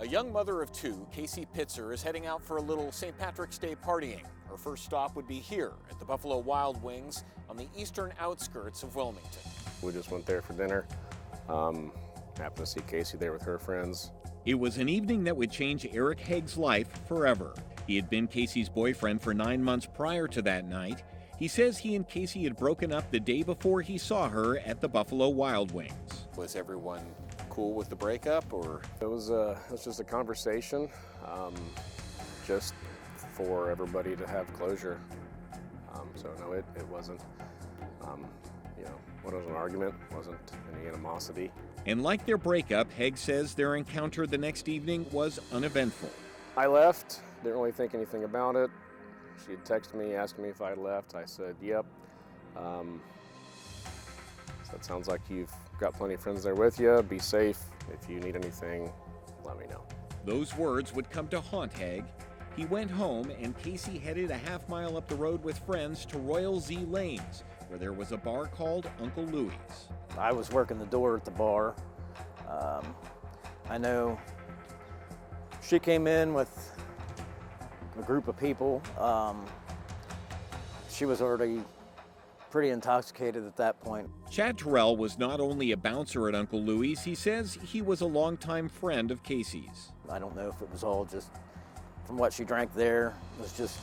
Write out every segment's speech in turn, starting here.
A young mother of two, Casey Pitzer, is heading out for a little St. Patrick's Day partying. Her first stop would be here at the Buffalo Wild Wings on the eastern outskirts of Wilmington. We just went there for dinner. Happened to see Casey there with her friends. It was an evening that would change Eric Haig's life forever. He had been Casey's boyfriend for 9 months prior to that night. He says he and Casey had broken up the day before he saw her at the Buffalo Wild Wings. Was everyone cool with the breakup, or? It was just a conversation, just for everybody to have closure. So no, it wasn't, what was an argument, wasn't any animosity. And like their breakup, Haig says their encounter the next evening was uneventful. I left, didn't really think anything about it. She had texted me, asking me if I had left. I said, yep. So it sounds like you've got plenty of friends there with you. Be safe. If you need anything, let me know. Those words would come to haunt Haig. He went home, and Casey headed a half-mile up the road with friends to Royal Z Lanes, where there was a bar called Uncle Louie's. I was working the door at the bar. I know she came in with a group of people. She was already pretty intoxicated at that point. Chad Terrell was not only a bouncer at Uncle Louie's, he says he was a longtime friend of Casey's. I don't know if it was all just from what she drank there, was just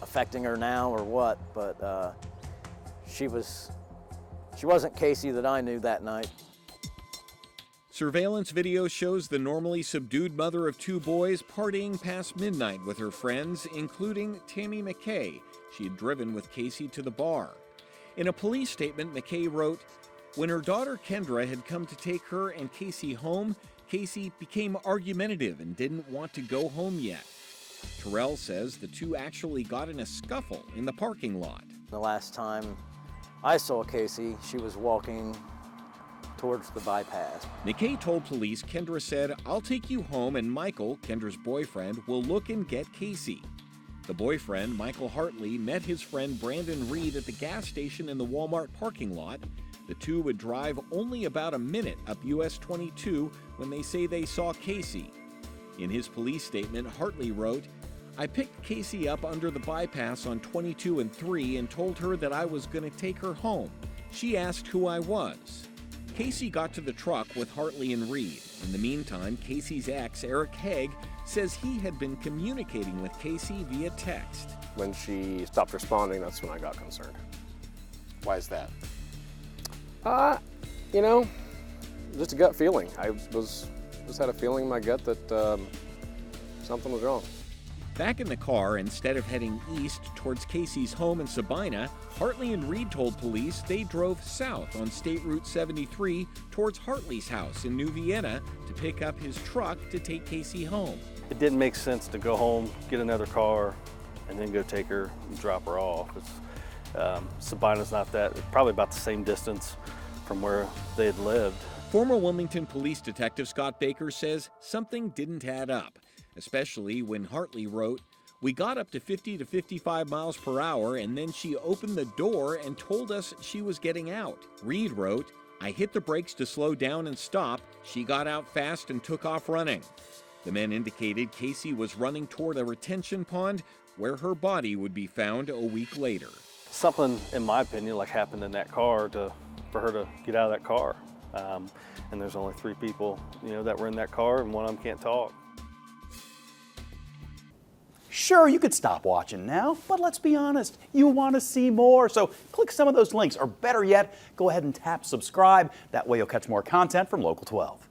affecting her now or what, but she wasn't Casey that I knew that night. Surveillance video shows the normally subdued mother of two boys partying past midnight with her friends, including Tammy McKay. She had driven with Casey to the bar. In a police statement, McKay wrote, "When her daughter Kendra had come to take her and Casey home, Casey became argumentative and didn't want to go home yet." Terrell says the two actually got in a scuffle in the parking lot. The last time I saw Casey, she was walking towards the bypass. McKay told police Kendra said, "I'll take you home and Michael, Kendra's boyfriend, will look and get Casey." The boyfriend, Michael Hartley, met his friend Brandon Reed at the gas station in the Walmart parking lot. The two would drive only about a minute up US 22 when they say they saw Casey. In his police statement, Hartley wrote, "I picked Casey up under the bypass on 22 and 3 and told her that I was going to take her home. She asked who I was." Casey got to the truck with Hartley and Reed. In the meantime, Casey's ex, Eric Haig, says he had been communicating with Casey via text. When she stopped responding, that's when I got concerned. Why is that? Just a gut feeling. I just had a feeling in my gut that something was wrong. Back in the car, instead of heading east towards Casey's home in Sabina, Hartley and Reed told police they drove south on State Route 73 towards Hartley's house in New Vienna to pick up his truck to take Casey home. It didn't make sense to go home, get another car, and then go take her and drop her off. Sabina's not that, probably about the same distance from where they had lived. Former Wilmington Police Detective Scott Baker says something didn't add up, especially when Hartley wrote, "We got up to 50 to 55 miles per hour and then she opened the door and told us she was getting out." Reed wrote, "I hit the brakes to slow down and stop. She got out fast and took off running." The men indicated Casey was running toward a retention pond where her body would be found a week later. Something, in my opinion, happened in that car for her to get out of that car. And there's only 3 people, that were in that car, and one of them can't talk. Sure, you could stop watching now, but let's be honest, you want to see more. So click some of those links, or better yet, go ahead and tap subscribe. That way you'll catch more content from Local 12.